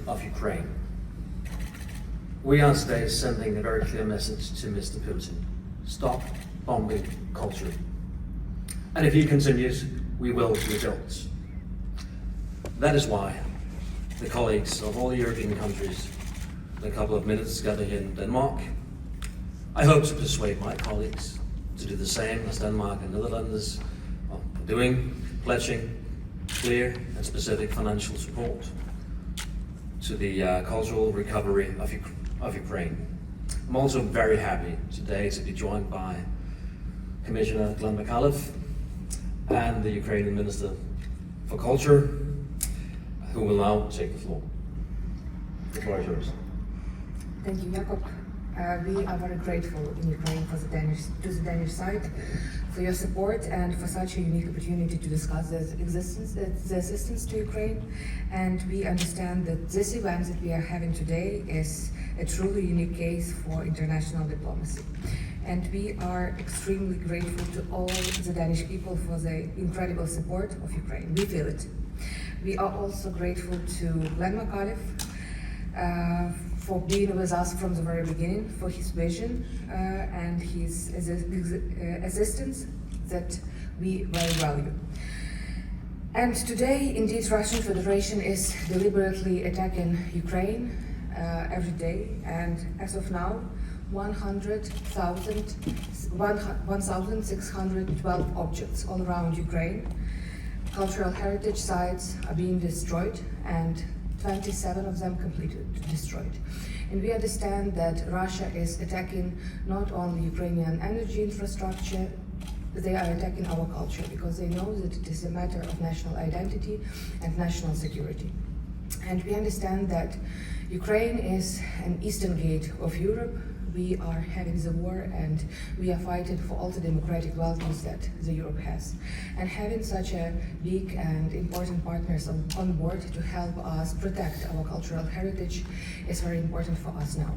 of Ukraine. We are today sending a very clear message to Mr. Putin. Stop bombing culture. And if he continues, we will rebuild. That is why the colleagues of all the European countries in a couple of minutes gathered here in Denmark. I hope to persuade my colleagues to do the same as Denmark and Netherlands are doing, pledging clear and specific financial support to the cultural recovery of Ukraine. I'm also very happy today to be joined by Commissioner Glenn McAuliffe and the Ukrainian Minister for Culture, who will now take the floor. The floor is yours. Thank you, Jakob. We are very grateful in Ukraine to the Danish side for your support and for such a unique opportunity to discuss the assistance to Ukraine. And we understand that this event that we are having today is a truly unique case for international diplomacy. And we are extremely grateful to all the Danish people for the incredible support of Ukraine. We feel it. We are also grateful to Glenn McAuliffe for being with us from the very beginning, for his vision and his assistance that we very value. And today, indeed, Russian Federation is deliberately attacking Ukraine every day, and as of now, 1,612 objects all around Ukraine, cultural heritage sites are being destroyed, and 27 of them completely destroyed. And we understand that Russia is attacking not only Ukrainian energy infrastructure, they are attacking our culture because they know that it is a matter of national identity and national security. And we understand that Ukraine is an eastern gate of Europe. We are having the war and we are fighting for all the democratic values that Europe has. And having such a big and important partners on board to help us protect our cultural heritage is very important for us now.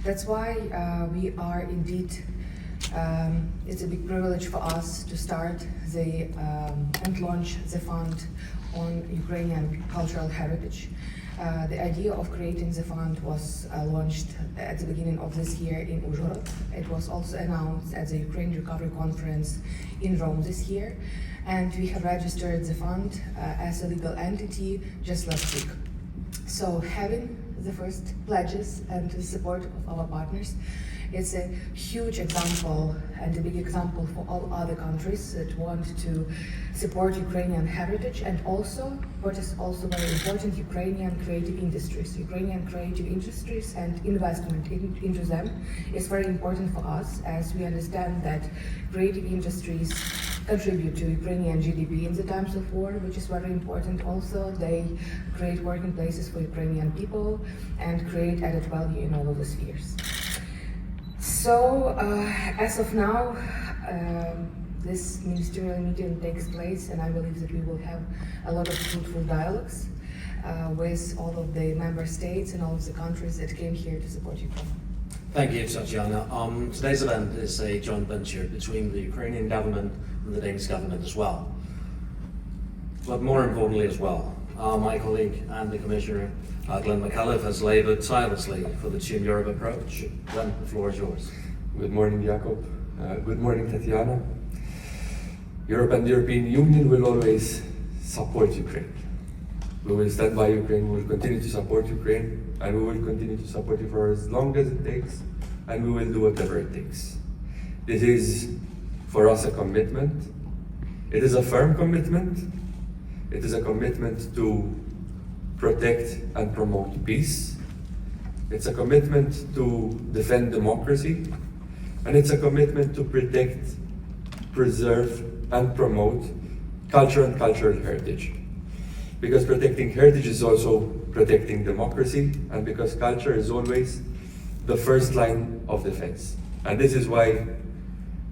That's why we are indeed, it's a big privilege for us to start and launch the fund on Ukrainian cultural heritage. The idea of creating the fund was launched at the beginning of this year in Uzhhorod. It was also announced at the Ukraine Recovery Conference in Rome this year, and we have registered the fund as a legal entity just last week. So having the first pledges and the support of our partners is a huge example and a big example for all other countries that want to support Ukrainian heritage, and also, what is also very important, Ukrainian creative industries. Ukrainian creative industries and investment into them is very important for us, as we understand that creative industries contribute to Ukrainian GDP in the times of war, which is very important. Also, they create working places for Ukrainian people and create added value in all of the spheres. So, as of now, this ministerial meeting takes place, and I believe that we will have a lot of fruitful dialogues with all of the member states and all of the countries that came here to support Ukraine. Thank you, Tatiana. Today's event is a joint venture between the Ukrainian government and the Danish government as well. But more importantly as well, my colleague and the Commissioner, Glenn McAuliffe, has labored tirelessly for the Team Europe approach. Glenn, the floor is yours. Good morning, Jakob. Good morning, Tatiana. Europe and the European Union will always support Ukraine. We will stand by Ukraine, we will continue to support Ukraine, and we will continue to support you for as long as it takes, and we will do whatever it takes. This is, for us, a commitment. It is a firm commitment. It is a commitment to protect and promote peace. It's a commitment to defend democracy. And it's a commitment to protect, preserve, and promote culture and cultural heritage. Because protecting heritage is also protecting democracy, and because culture is always the first line of defense. And this is why,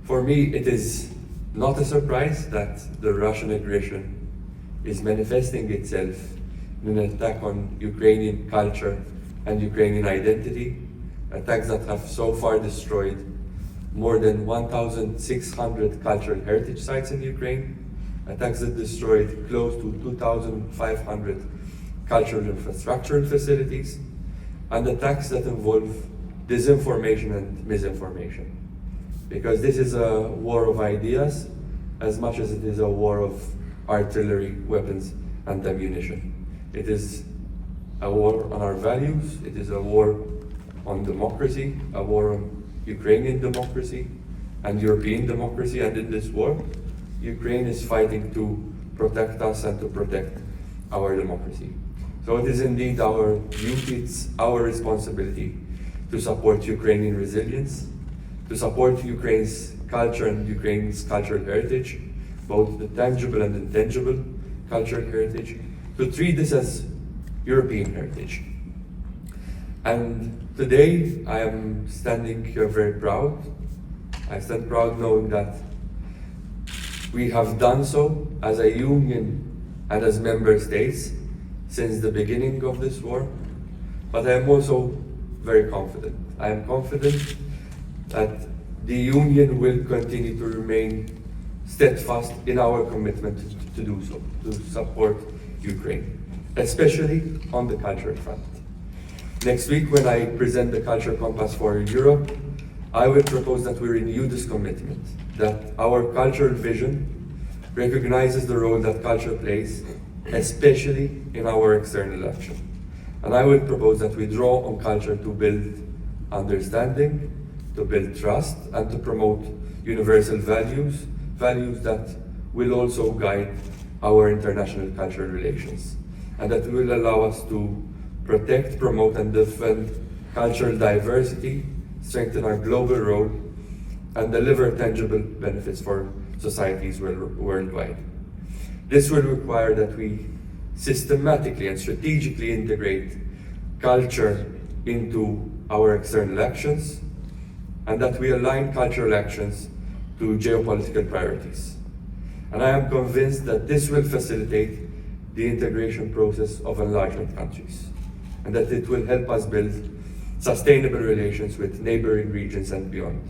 for me, it is not a surprise that the Russian aggression is manifesting itself in an attack on Ukrainian culture and Ukrainian identity, attacks that have so far destroyed more than 1,600 cultural heritage sites in Ukraine, attacks that destroyed close to 2,500 cultural infrastructural facilities, and attacks that involve disinformation and misinformation. Because this is a war of ideas as much as it is a war of artillery, weapons, and ammunition. It is a war on our values, it is a war on democracy, a war on Ukrainian democracy and European democracy, and in this war, Ukraine is fighting to protect us and to protect our democracy. So it is indeed our duty, it's our responsibility to support Ukrainian resilience, to support Ukraine's culture and Ukraine's cultural heritage, both the tangible and intangible cultural heritage, to treat this as European heritage. And today I am standing here very proud. I stand proud knowing that we have done so as a union and as member states since the beginning of this war, but I am also very confident. I am confident that the Union will continue to remain steadfast in our commitment to do so, to support Ukraine, especially on the cultural front. Next week, when I present the Culture Compass for Europe, I will propose that we renew this commitment, that our cultural vision recognizes the role that culture plays, especially in our external action. And I will propose that we draw on culture to build understanding, to build trust, and to promote universal values, values that will also guide our international cultural relations, and that will allow us to protect, promote, and defend cultural diversity, strengthen our global role, and deliver tangible benefits for societies worldwide. This will require that we systematically and strategically integrate culture into our external actions, and that we align cultural actions to geopolitical priorities. And I am convinced that this will facilitate the integration process of enlargement countries, and that it will help us build sustainable relations with neighboring regions and beyond.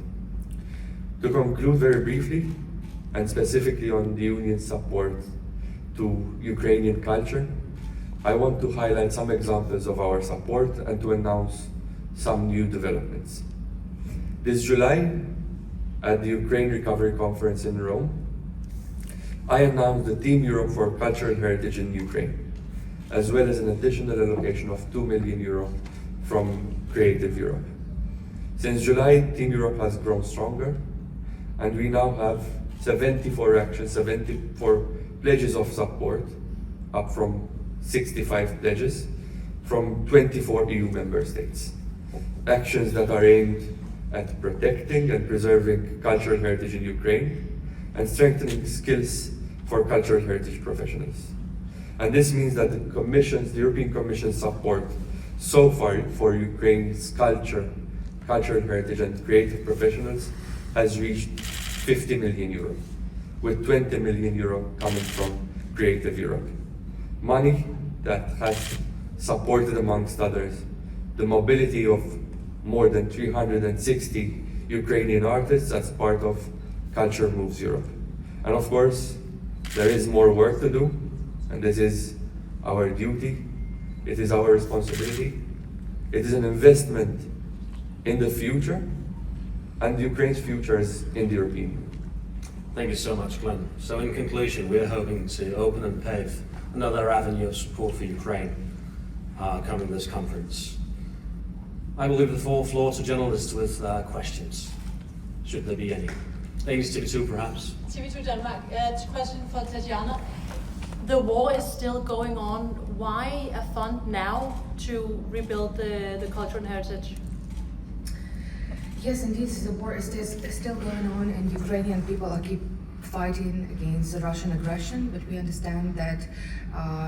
To conclude very briefly, and specifically on the Union's support to Ukrainian culture, I want to highlight some examples of our support and to announce some new developments. This July, at the Ukraine Recovery Conference in Rome, I announced the Team Europe for Cultural Heritage in Ukraine, as well as an additional allocation of €2 million from Creative Europe. Since July, Team Europe has grown stronger, and we now have 74 actions, 74 pledges of support, up from 65 pledges from 24 EU member states. Actions that are aimed at protecting and preserving cultural heritage in Ukraine and strengthening skills for cultural heritage professionals. And this means that the European Commission's support so far for Ukraine's cultural heritage and creative professionals has reached €50 million, with €20 million coming from Creative Europe. Money that has supported, amongst others, the mobility of more than 360 Ukrainian artists as part of Culture Moves Europe. And of course, there is more work to do, and this is our duty, it is our responsibility, it is an investment in the future, and Ukraine's future is in the European Union. Thank you so much, Glenn. So in conclusion, we're hoping to open and pave another avenue of support for Ukraine coming this conference. I will leave the floor to journalists with questions, should there be any. Ladies, TV2 perhaps. TV2 Denmark, question for Tatiana. The war is still going on. Why a fund now to rebuild the culture and heritage? Yes, indeed, the war is still going on, and Ukrainian people keep fighting against the Russian aggression, but we understand that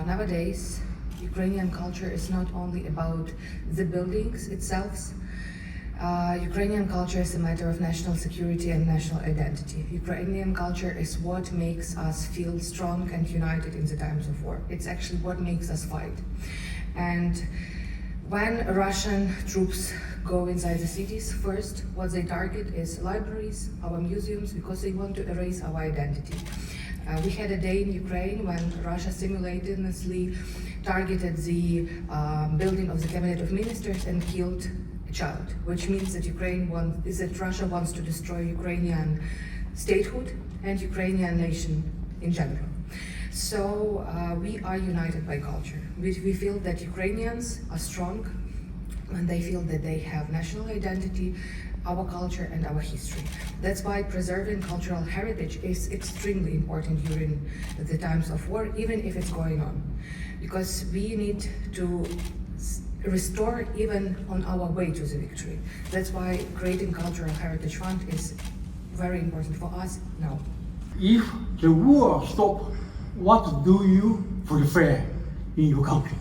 nowadays Ukrainian culture is not only about the buildings itself. Ukrainian culture is a matter of national security and national identity. Ukrainian culture is what makes us feel strong and united in the times of war. It's actually what makes us fight. And when Russian troops go inside the cities, first, what they target is libraries, our museums, because they want to erase our identity. We had a day in Ukraine when Russia simultaneously targeted the building of the cabinet of ministers and killed a child, which means that Russia wants to destroy Ukrainian statehood and Ukrainian nation in general. So we are united by culture. We feel that Ukrainians are strong when they feel that they have national identity, our culture and our history. That's why preserving cultural heritage is extremely important during the times of war, even if it's going on. Because we need to restore even on our way to the victory. That's why creating Cultural Heritage Fund is very important for us now. If the war stops, what do you prefer in your country?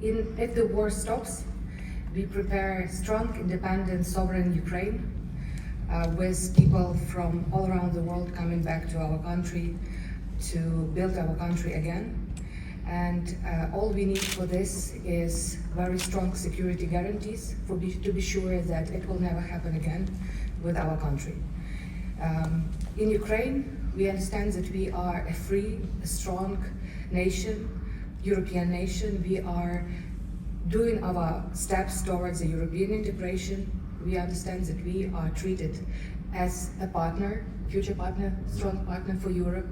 If the war stops, we prepare strong, independent, sovereign Ukraine with people from all around the world coming back to our country to build our country again. And all we need for this is very strong security guarantees to be sure that it will never happen again with our country. In Ukraine, we understand that we are a free, a strong nation, European nation. We are doing our steps towards the European integration. We understand that we are treated as a partner, future partner, strong partner for Europe.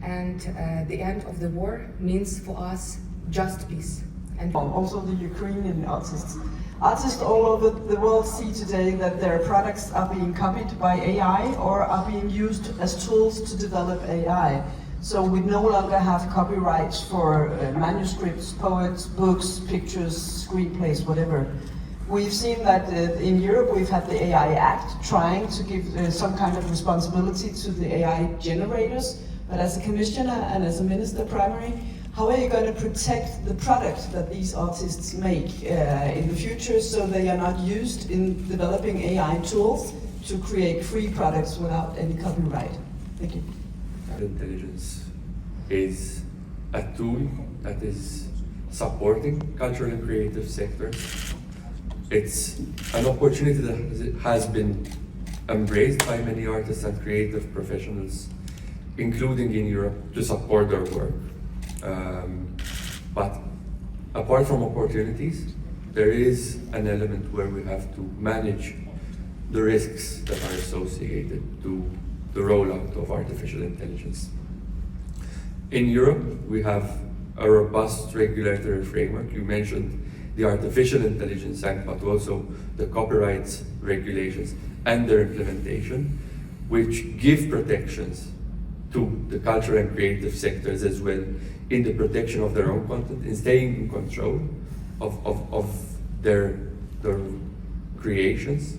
And the end of the war means for us just peace. And also the Ukrainian artists. Artists all over the world see today that their products are being copied by AI or are being used as tools to develop AI. So we no longer have copyrights for manuscripts, poets, books, pictures, screenplays, whatever. We've seen that in Europe we've had the AI Act trying to give some kind of responsibility to the AI generators. But as a commissioner and as a minister primary, how are you going to protect the product that these artists make in the future so they are not used in developing AI tools to create free products without any copyright? Thank you. Intelligence is a tool that is supporting cultural and creative sectors. It's an opportunity that has been embraced by many artists and creative professionals, including in Europe, to support their work. But apart from opportunities, there is an element where we have to manage the risks that are associated to the rollout of artificial intelligence. In Europe, we have a robust regulatory framework. You mentioned the Artificial Intelligence Act, but also the copyright regulations and their implementation, which give protections to the cultural and creative sectors as well in the protection of their own content, in staying in control of their creations,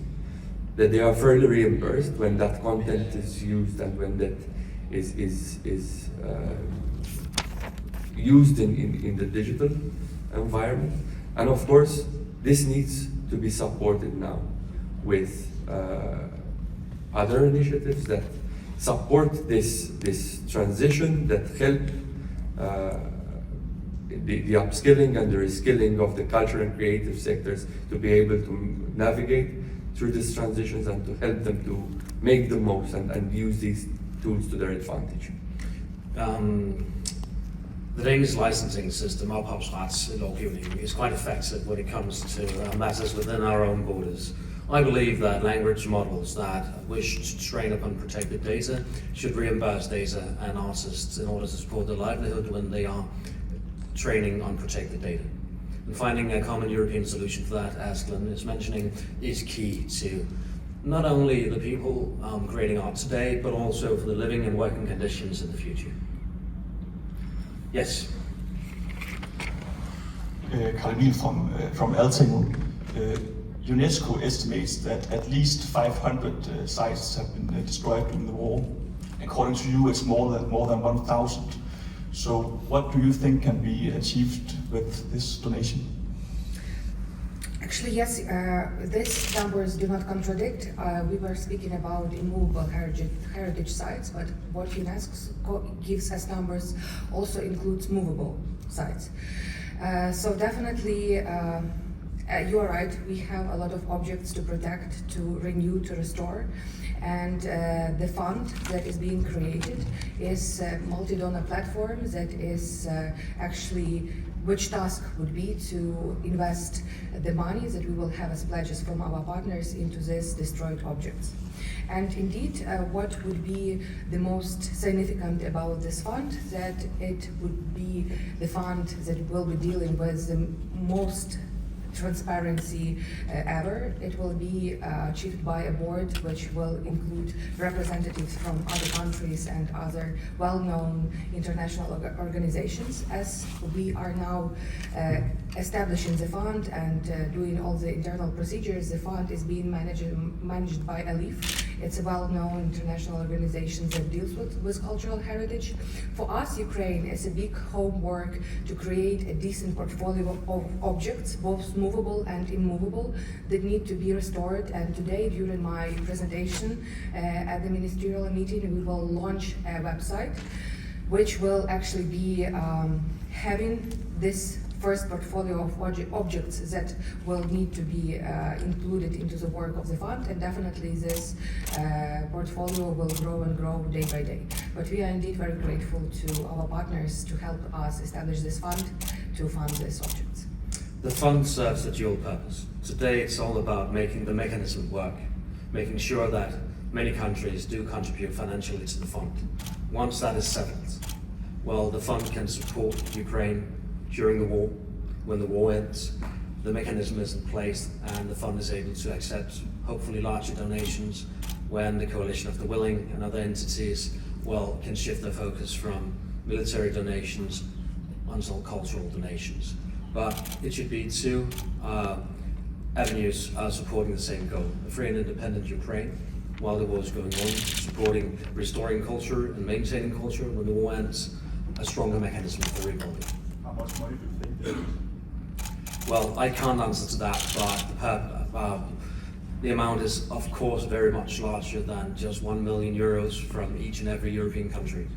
that they are fairly reimbursed when that content is used and when that is used in the digital environment. And of course, this needs to be supported now with other initiatives that support this transition, that help the upskilling and the reskilling of the cultural and creative sectors to be able to navigate through these transitions and to help them to make the most and use these tools to their advantage. The Danish licensing system, ophavsretslovgivning, is quite effective when it comes to matters within our own borders. I believe that language models that wish to train upon protected data should reimburse data and artists in order to support their livelihood when they are training on protected data. And finding a common European solution for that, as Glenn is mentioning, is key to not only the people creating art today, but also for the living and working conditions in the future. Yes? Carl Emil from Altinget. UNESCO estimates that at least 500 sites have been destroyed during the war. According to you, it's more than 1,000. So what do you think can be achieved with this donation? Actually, yes, these numbers do not contradict. We were speaking about immovable heritage sites, but what UNESCO gives as numbers also includes movable sites. So definitely, You are right, we have a lot of objects to protect, to renew, to restore. And the fund that is being created is a multi-donor platform that is actually, which task would be to invest the money that we will have as pledges from our partners into these destroyed objects. And indeed, what would be the most significant about this fund, that it would be the fund that will be dealing with the most transparency ever. It will be achieved by a board which will include representatives from other countries and other well-known international organizations. As we are now establishing the fund and doing all the internal procedures, the fund is being managed by ALIF. It's a well-known international organization that deals with cultural heritage. For us, Ukraine is a big homework to create a decent portfolio of objects, both movable and immovable, that need to be restored. And today, during my presentation at the ministerial meeting, we will launch a website which will actually be having this first portfolio of objects that will need to be included into the work of the fund, and definitely this portfolio will grow and grow day by day. But we are indeed very grateful to our partners to help us establish this fund to fund these objects. The fund serves a dual purpose. Today it's all about making the mechanism work, making sure that many countries do contribute financially to the fund. Once that is settled, well, the fund can support Ukraine during the war. When the war ends, the mechanism is in place and the fund is able to accept hopefully larger donations when the coalition of the willing and other entities, well, can shift their focus from military donations until cultural donations. But it should be two avenues supporting the same goal: a free and independent Ukraine while the war is going on, supporting restoring culture and maintaining culture. When the war ends, a stronger mechanism for rebuilding. How much money do you think there is? Well, I can't answer to that, but the amount is, of course, very much larger than just 1 million euros from each and every European country.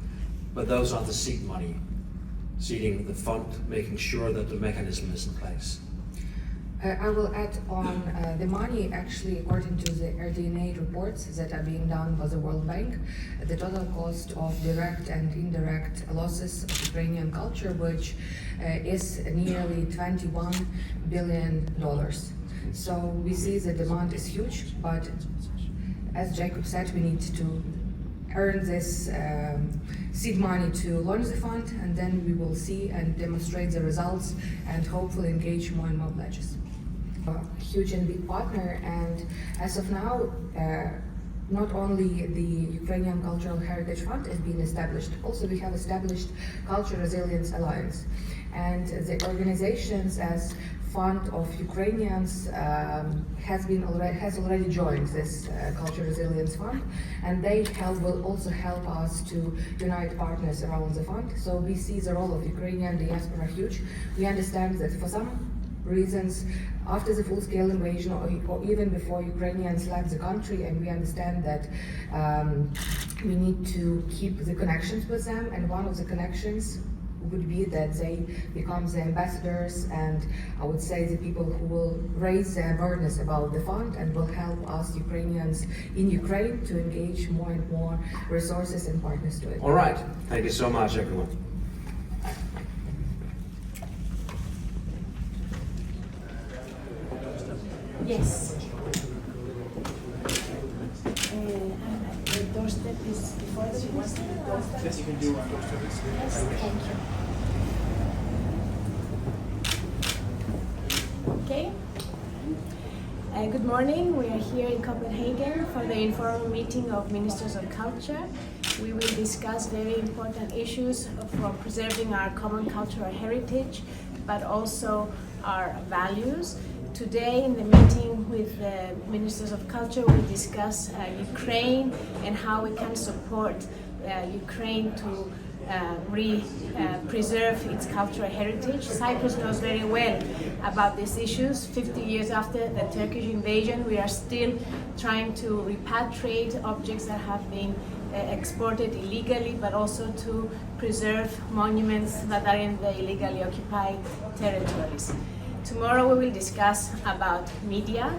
But those are the seed money, seeding the fund, making sure that the mechanism is in place. I will add on the money, actually, according to the RDNA reports that are being done by the World Bank, the total cost of direct and indirect losses of Ukrainian culture, which is nearly $21 billion. So we see the demand is huge, but as Jacob said, we need to earn this seed money to launch the fund, and then we will see and demonstrate the results and hopefully engage more and more pledges. A huge and big partner, and as of now, not only the Ukrainian Cultural Heritage Fund is being established, also we have established Cultural Resilience Alliance, and the organizations as Fund of Ukrainians has already joined this Cultural Resilience Fund, and they will also help us to unite partners around the fund. So we see the role of Ukrainian diaspora huge. We understand that for some reasons, after the full-scale invasion or even before, Ukrainians left the country, and we understand that we need to keep the connections with them, and one of the connections would be that they become the ambassadors and I would say the people who will raise the awareness about the fund and will help us Ukrainians in Ukraine to engage more and more resources and partners to it. All right, thank you so much, everyone. Yes. The doorstep is before the doorstep. Yes, you can do one. Yes, thank you. Okay. Good morning. We are here in Copenhagen for the informal meeting of Ministers of Culture. We will discuss very important issues for preserving our common cultural heritage, but also our values. Today in the meeting with the Ministers of Culture, we discuss Ukraine and how we can support Ukraine to preserve its cultural heritage. Cyprus knows very well about these issues. 50 years after the Turkish invasion, we are still trying to repatriate objects that have been exported illegally, but also to preserve monuments that are in the illegally occupied territories. Tomorrow we will discuss about media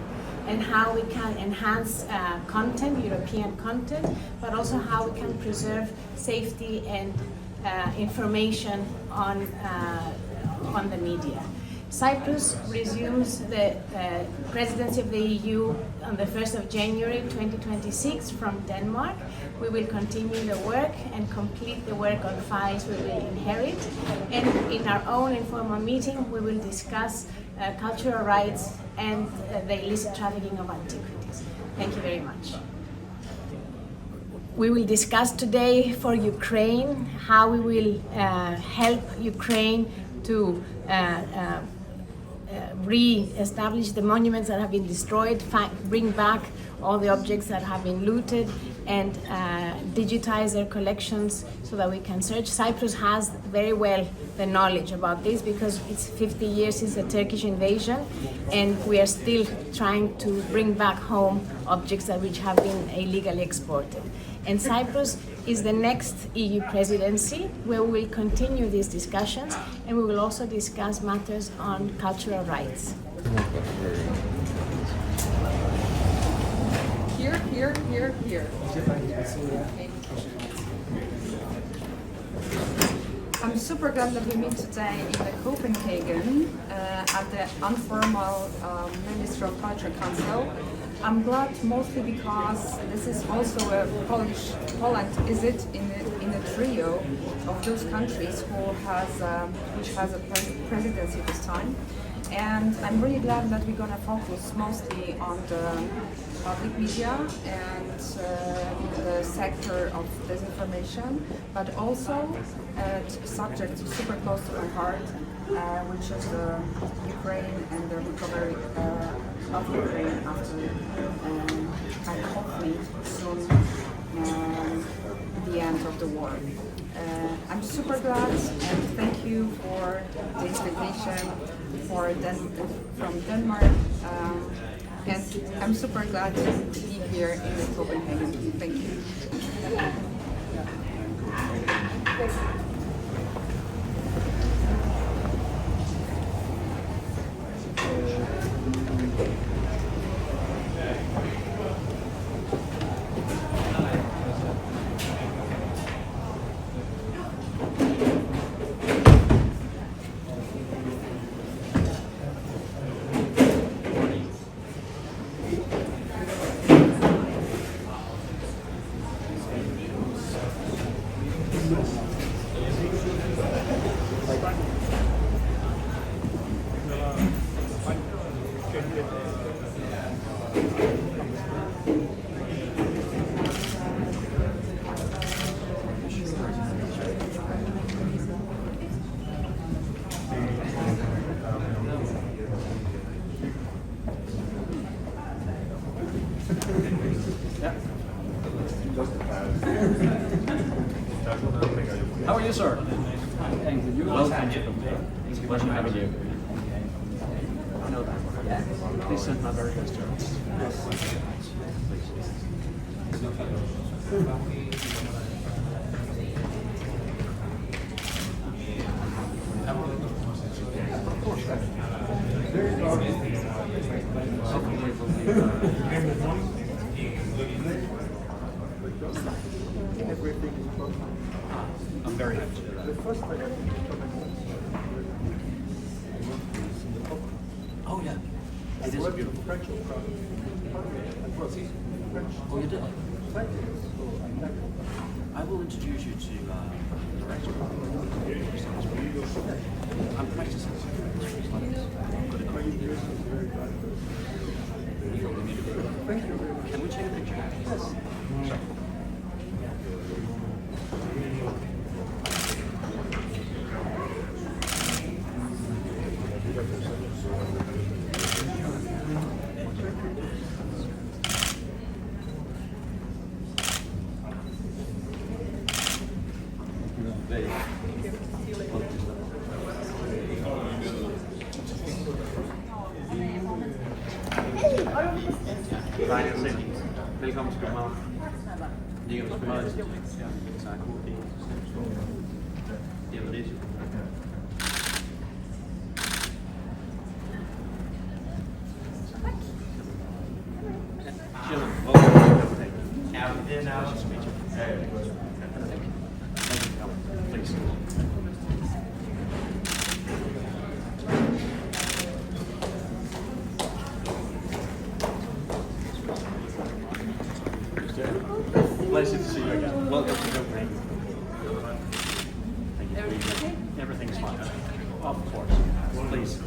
and how we can enhance content, European content, but also how we can preserve safety and information on the media. Cyprus resumes the presidency of the EU on the 1st of January 2026 from Denmark. We will continue the work and complete the work on files we will inherit. And in our own informal meeting, we will discuss cultural rights and the illicit trafficking of antiquities. Thank you very much. We will discuss today for Ukraine how we will help Ukraine to re-establish the monuments that have been destroyed, bring back all the objects that have been looted, and digitize their collections so that we can search. Cyprus has very well the knowledge about this because it's 50 years since the Turkish invasion, and we are still trying to bring back home objects which have been illegally exported. And Cyprus is the next EU presidency where we will continue these discussions, and we will also discuss matters on cultural rights. Here. I'm super glad that we meet today in Copenhagen at the informal Minister of Culture Council. I'm glad mostly because this is also a Poland is it in a trio of those countries which has a presidency this time, and I'm really glad that we're gonna focus mostly on the public media and the sector of disinformation, but also a subject super close to my heart, which is Ukraine and the recovery of Ukraine after and hopefully soon the end of the war. I'm super glad and thank you for the invitation from Denmark. And I'm super glad to be here in Copenhagen. Thank you. How are you, sir? Thank you. Welcome. It's a pleasure having you. I know that. Yeah. Please send my very best to us. I'm very happy to do that. Oh yeah, it is beautiful. Oh, you did? I will introduce you to the director. I'm practicing. I've got a great deal. Can we take a picture? Yes. Sure. Velkommen til København. Ligger du meget? Tak. Det er det. Please. Pleasure to see you again. Welcome to Copenhagen. Thank you. Everything's fine. Of course. Please.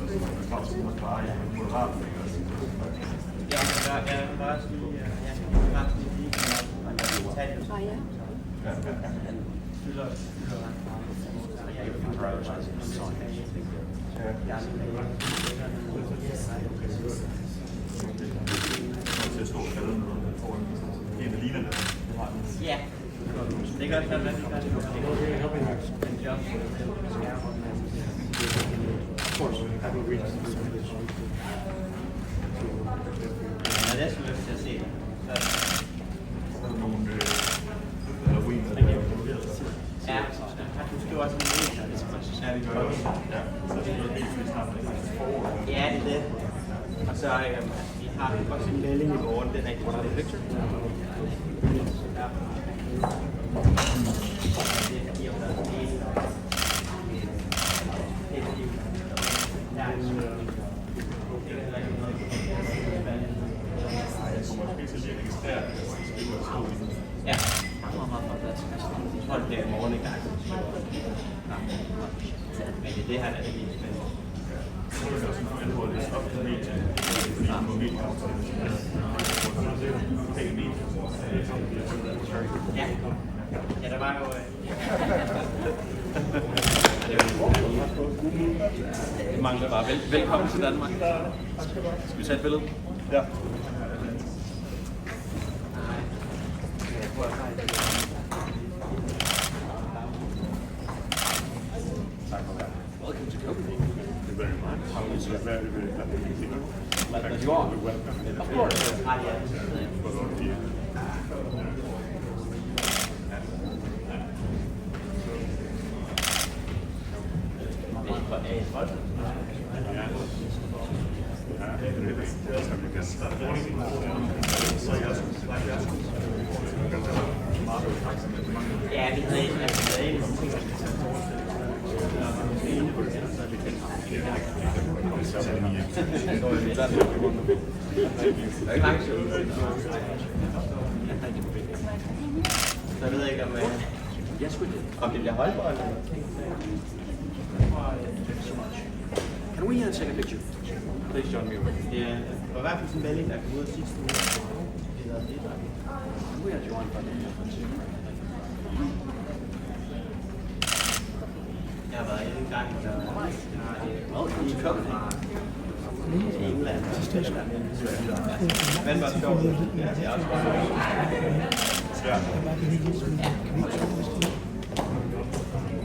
Ja, det gør det godt. Of course. Happy reading. Ja, det skulle jeg til at se. Ja, du skriver også en mail, og det skal man så snart gøre. Ja, det er det. Og så vi har også en melding i morgen, den er ikke under det picture. Ja, jeg tror, det bliver i morgen i gang. Men det er det her, der er det mest ja, der var jo... Det mangler bare. Velkommen til Danmark. Skal vi tage et billede? Ja. Welcome to Copenhagen. Thank you very much. It's very, very happy to meet you. But you are welcome. Of course. Ja, vi havde en så jeg ved ikke, om det bliver holdbold. Can we take a picture? Please join me. Det var i hvert fald sådan en melding, der kom ud sidste uge. Can we join by the Jeg har været en gang i Copenhagen. I England. Men var det sjovt? Ja, det er også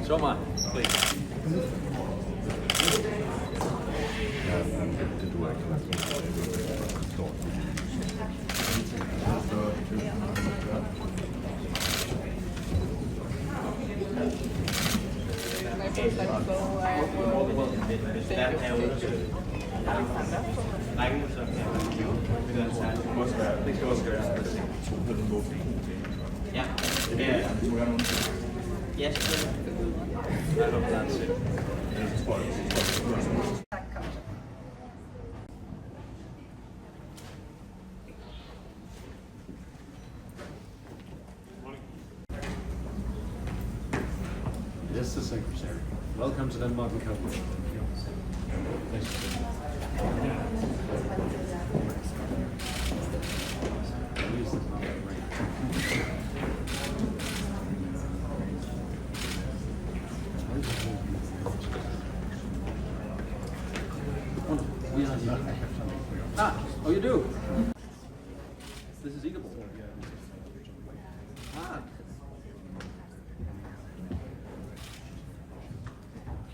So much, please. Ja. Yes. Yes, the secretary. Welcome to Denmark and Copenhagen. Oh, you do? This is eatable. Ah.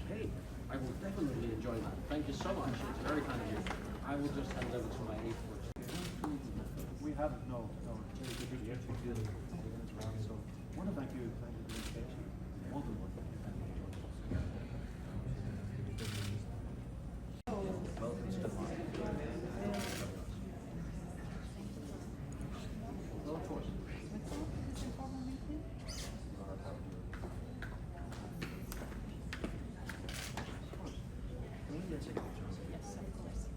Okay, I will definitely enjoy that. Thank you so much. It's very kind of you. I will just hand it over to my aide for We have no. So, want to thank you for the invitation. All the work. welcome to Denmark. Well, of course. Yes, of course.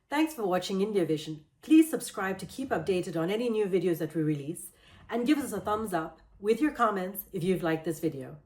Thanks for watching Indiavision. Please subscribe to keep updated on any new videos that we release, and give us a thumbs up with your comments if you've liked this video.